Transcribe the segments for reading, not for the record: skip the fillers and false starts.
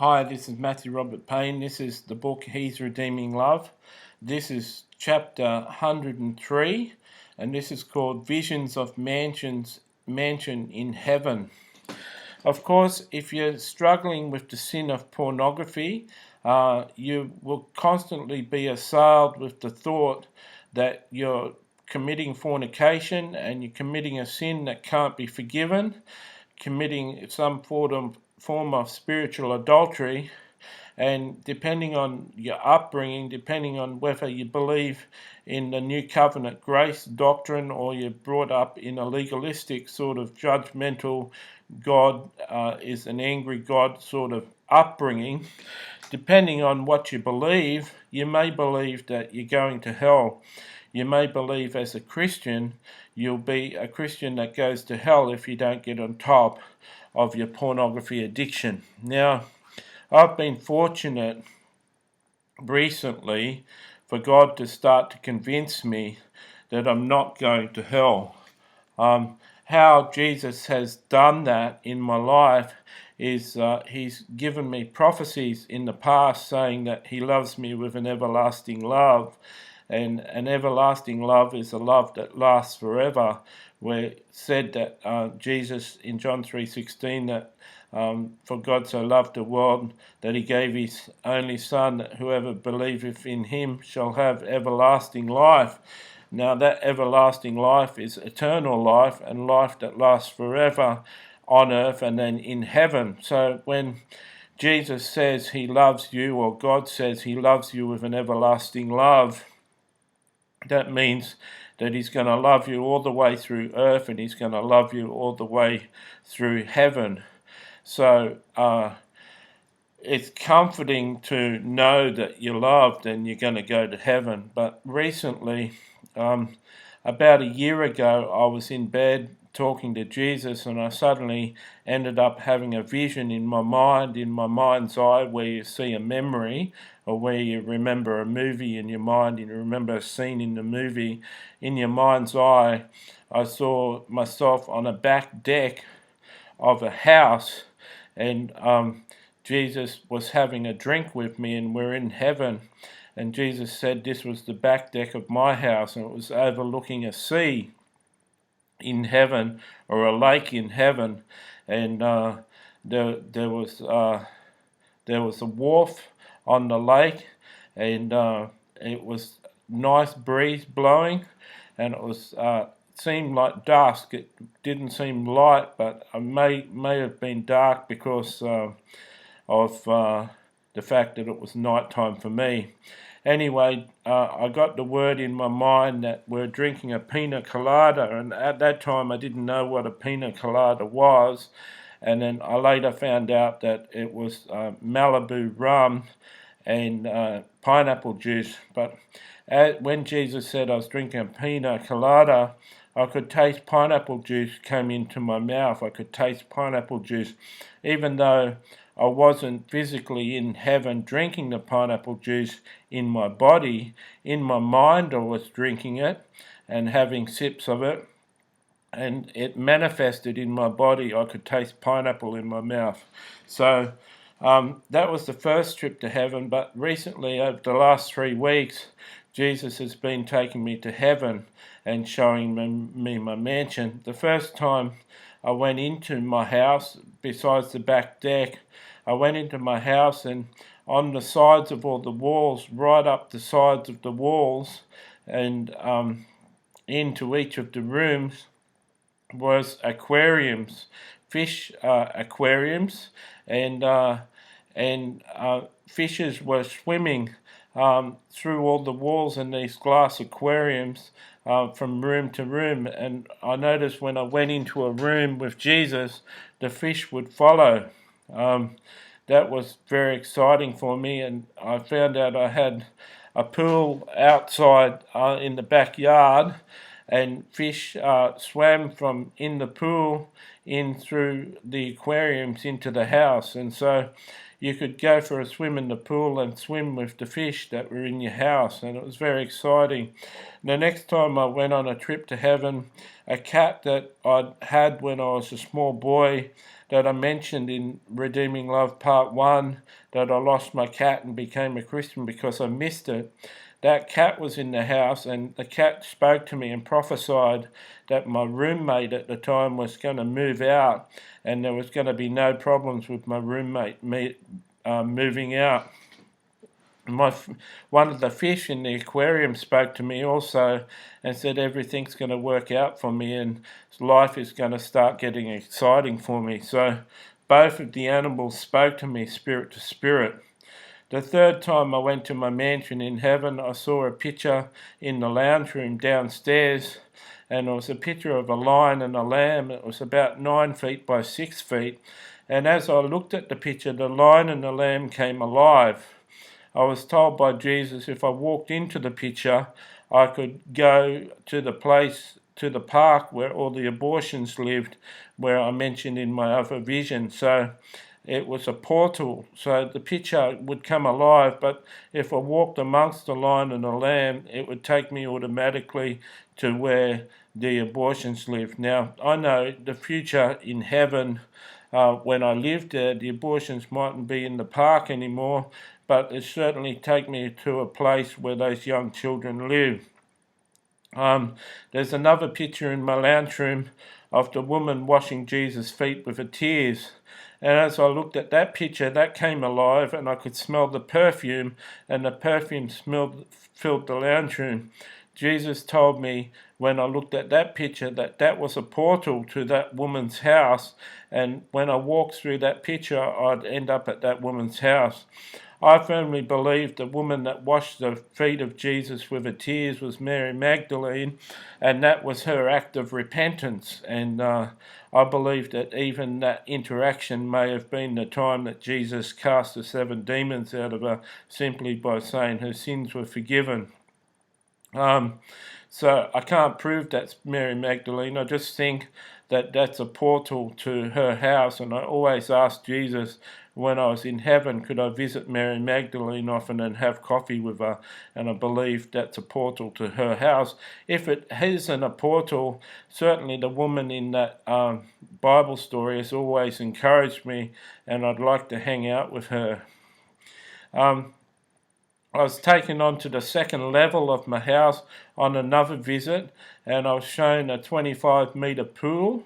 Hi, this is Matthew Robert Payne. This is the book He's Redeeming Love. This is chapter 103, and this is called Visions of Mansion in Heaven. Of course, if you're struggling with the sin of pornography, you will constantly be assailed with the thought that you're committing fornication and you're committing a sin that can't be forgiven, committing some form of spiritual adultery. And depending on your upbringing, depending on whether you believe in the New Covenant grace doctrine or you're brought up in a legalistic sort of judgmental God is an angry God sort of upbringing, depending on what you believe, you may believe that you're going to hell. You may believe as a Christian you'll be a Christian that goes to hell if you don't get on top of your pornography addiction. Now, I've been fortunate recently for God to start to convince me that I'm not going to hell. How Jesus has done that in my life is he's given me prophecies in the past saying that he loves me with an everlasting love. And an everlasting love is a love that lasts forever. Where said that Jesus in John 3:16 that for God so loved the world that he gave his only Son, that whoever believeth in him shall have everlasting life. Now that everlasting life is eternal life and life that lasts forever on earth and then in heaven. So when Jesus says he loves you, or God says he loves you with an everlasting love, that means that he's going to love you all the way through earth and he's going to love you all the way through heaven. So it's comforting to know that you're loved and you're going to go to heaven. But recently, about a year ago, I was in bed talking to Jesus, and I suddenly ended up having a vision in my mind's eye, where you see a memory, or where you remember a movie in your mind and you remember a scene in the movie. In your mind's eye, I saw myself on a back deck of a house, and Jesus was having a drink with me, and we're in heaven. And Jesus said this was the back deck of my house, and it was overlooking a sea in heaven, or a lake in heaven. And there was a wharf on the lake, and it was nice breeze blowing, and it was seemed like dusk. It didn't seem light, but it may have been dark because of the fact that it was nighttime for me. Anyway, I got the word in my mind that we're drinking a pina colada, and at that time I didn't know what a pina colada was, and then I later found out that it was Malibu rum and pineapple juice. But when Jesus said I was drinking a pina colada, I could taste pineapple juice came into my mouth. I could taste pineapple juice, even though I wasn't physically in heaven drinking the pineapple juice in my body. In my mind I was drinking it and having sips of it, and it manifested in my body. I could taste pineapple in my mouth. So that was the first trip to heaven. But recently, over the last 3 weeks, Jesus has been taking me to heaven and showing me my mansion. The first time I went into my house, besides the back deck, I went into my house, and on the sides of all the walls, right up the sides of the walls, and into each of the rooms was aquariums, fish aquariums, and fishes were swimming through all the walls in these glass aquariums from room to room. And I noticed when I went into a room with Jesus, the fish would follow. That was very exciting for me, and I found out I had a pool outside in the backyard, and fish swam from in the pool in through the aquariums into the house. And so you could go for a swim in the pool and swim with the fish that were in your house, and it was very exciting. The next time I went on a trip to heaven, a cat that I'd had when I was a small boy that I mentioned in Redeeming Love Part 1, that I lost my cat and became a Christian because I missed it. That cat was in the house, and the cat spoke to me and prophesied that my roommate at the time was going to move out, and there was going to be no problems with my roommate moving out. One of the fish in the aquarium spoke to me also and said everything's going to work out for me and life is going to start getting exciting for me. So both of the animals spoke to me spirit to spirit. The third time I went to my mansion in heaven, I saw a picture in the lounge room downstairs, and it was a picture of a lion and a lamb. It was about 9 feet by 6 feet, and as I looked at the picture, the lion and the lamb came alive. I was told by Jesus if I walked into the picture, I could go to the park where all the abortions lived, where I mentioned in my other vision. So it was a portal, so the picture would come alive, but if I walked amongst the lion and the lamb, it would take me automatically to where the abortions lived. Now, I know the future in heaven, when I lived there, the abortions mightn't be in the park anymore, but it certainly take me to a place where those young children live. There's another picture in my lounge room of the woman washing Jesus' feet with her tears. And as I looked at that picture, that came alive, and I could smell the perfume, and the perfume filled the lounge room. Jesus told me when I looked at that picture that that was a portal to that woman's house, and when I walked through that picture, I'd end up at that woman's house. I firmly believe the woman that washed the feet of Jesus with her tears was Mary Magdalene, and that was her act of repentance. And I believe that even that interaction may have been the time that Jesus cast the 7 demons out of her, simply by saying her sins were forgiven. So I can't prove that's Mary Magdalene. I just think that that's a portal to her house, and I always ask Jesus when I was in heaven, could I visit Mary Magdalene often and have coffee with her, and I believe that's a portal to her house. If it isn't a portal, certainly the woman in that Bible story has always encouraged me, and I'd like to hang out with her. I was taken on to the second level of my house on another visit, and I was shown a 25-metre pool,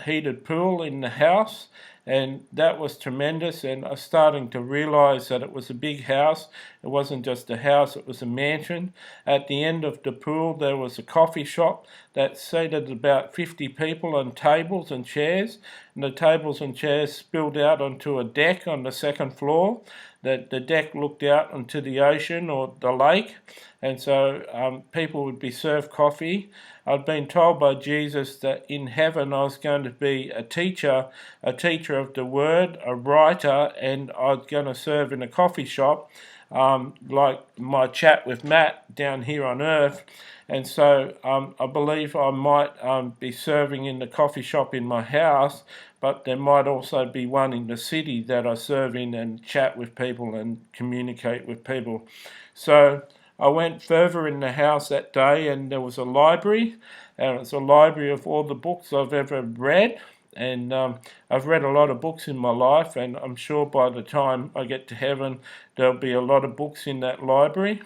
heated pool in the house, and that was tremendous. And I was starting to realise that it was a big house. It wasn't just a house, it was a mansion. At the end of the pool there was a coffee shop that seated about 50 people on tables and chairs, and the tables and chairs spilled out onto a deck on the second floor. The deck looked out onto the ocean or the lake, and so people would be served coffee. I'd been told by Jesus that in heaven I was going to be a teacher of the word, a writer, and I was going to serve in a coffee shop, like my chat with Matt down here on earth. And so I believe I might be serving in the coffee shop in my house, but there might also be one in the city that I serve in and chat with people and communicate with people. So I went further in the house that day, and there was a library, and it's a library of all the books I've ever read. And I've read a lot of books in my life, and I'm sure by the time I get to heaven, there'll be a lot of books in that library.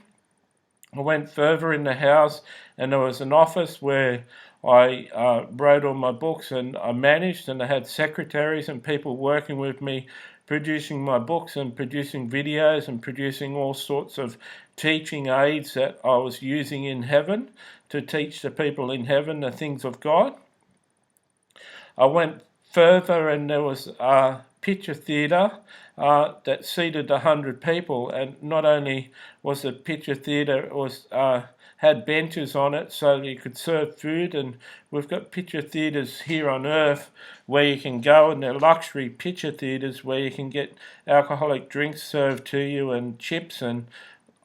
I went further in the house, and there was an office where I wrote all my books, and I managed, and I had secretaries and people working with me, producing my books and producing videos and producing all sorts of teaching aids that I was using in heaven to teach the people in heaven the things of God. I went further, and there was a picture theatre that seated 100 people, and not only was the picture theatre, it was had benches on it so that you could serve food, and we've got picture theatres here on earth where you can go, and they're luxury picture theatres where you can get alcoholic drinks served to you, and chips and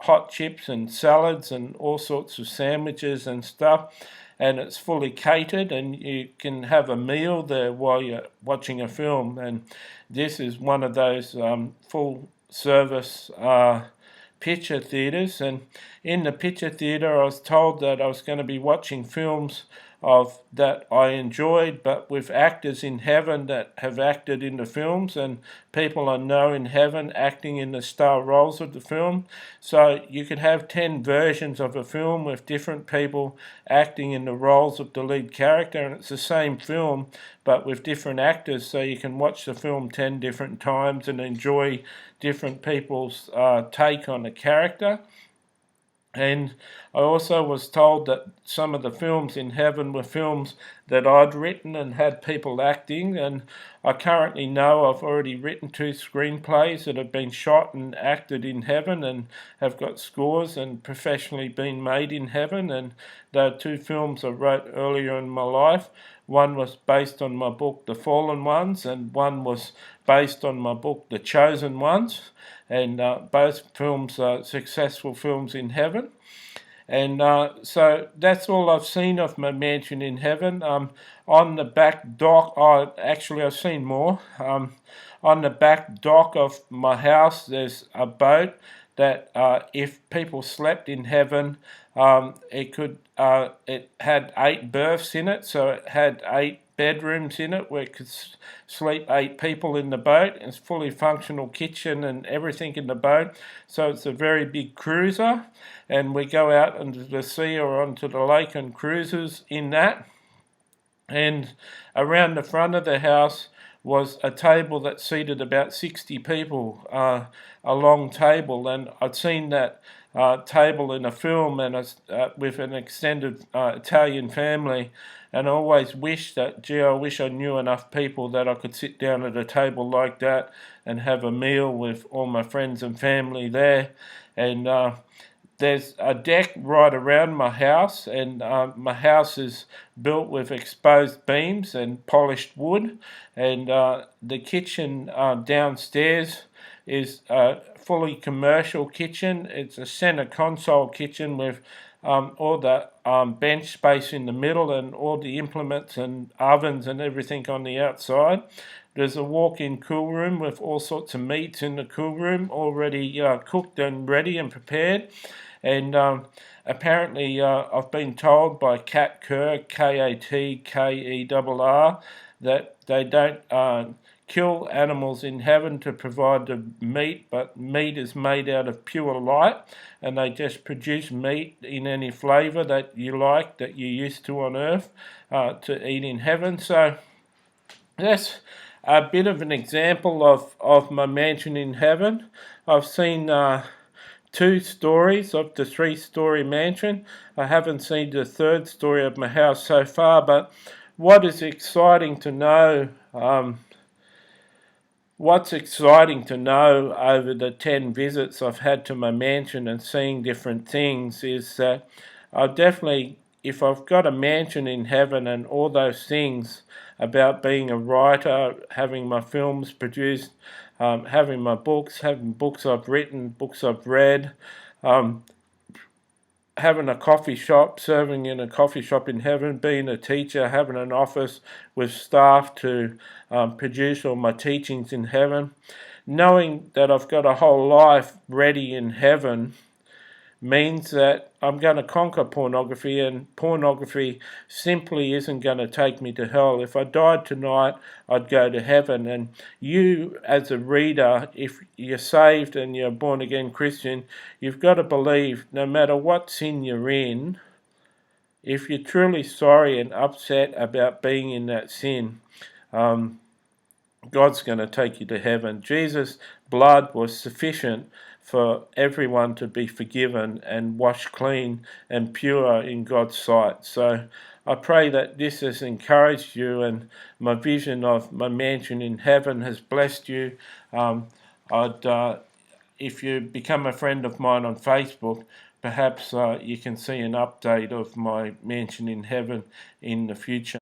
hot chips and salads and all sorts of sandwiches and stuff, and it's fully catered, and you can have a meal there while you're watching a film. And this is one of those full service picture theatres. And in the picture theatre I was told that I was going to be watching films of that I enjoyed, but with actors in heaven that have acted in the films, and people I know in heaven acting in the star roles of the film. So you could have 10 versions of a film with different people acting in the roles of the lead character, and it's the same film but with different actors, so you can watch the film 10 different times and enjoy different people's take on the character. And I also was told that some of the films in heaven were films that I'd written and had people acting, and I currently know I've already written 2 screenplays that have been shot and acted in heaven and have got scores and professionally been made in heaven. And there are 2 films I wrote earlier in my life. One was based on my book, The Fallen Ones, and one was based on my book, The Chosen Ones. And both films are successful films in heaven. And so that's all I've seen of my mansion in heaven. On the back dock, I've seen more. On the back dock of my house, there's a boat that if people slept in heaven, it had 8 berths in it, so it had 8 bedrooms in it where it could sleep 8 people in the boat. It's fully functional kitchen and everything in the boat, so it's a very big cruiser, and we go out into the sea or onto the lake on cruises in that. And around the front of the house was a table that seated about 60 people, a long table, and I'd seen that table in a film and with an extended Italian family, and I always wished that, I wish I knew enough people that I could sit down at a table like that and have a meal with all my friends and family there. And there's a deck right around my house, and my house is built with exposed beams and polished wood, and the kitchen downstairs is a fully commercial kitchen. It's a center console kitchen with all the bench space in the middle and all the implements and ovens and everything on the outside. There's a walk-in cool room with all sorts of meats in the cool room already cooked and ready and prepared. And apparently I've been told by Kat Kerr, Katkerr, that they don't kill animals in heaven to provide the meat, but meat is made out of pure light, and they just produce meat in any flavour that you like, that you're used to on earth, to eat in heaven. So that's a bit of an example of my mansion in heaven. I've seen 2 stories of the 3-story mansion. I haven't seen the 3rd story of my house so far, but what is exciting to know, what's exciting to know over the 10 visits I've had to my mansion and seeing different things is that I definitely, if I've got a mansion in heaven and all those things about being a writer, having my films produced, having my books, having books I've written, books I've read, having a coffee shop, serving in a coffee shop in heaven, being a teacher, having an office with staff to produce all my teachings in heaven, knowing that I've got a whole life ready in heaven means that I'm going to conquer pornography, and pornography simply isn't going to take me to hell. If I died tonight, I'd go to heaven. And you, as a reader, if you're saved and you're a born-again Christian, you've got to believe no matter what sin you're in, if you're truly sorry and upset about being in that sin, God's going to take you to heaven. Jesus' blood was sufficient for everyone to be forgiven and washed clean and pure in God's sight. So I pray that this has encouraged you, and my vision of my mansion in heaven has blessed you. If you become a friend of mine on Facebook, perhaps you can see an update of my mansion in heaven in the future.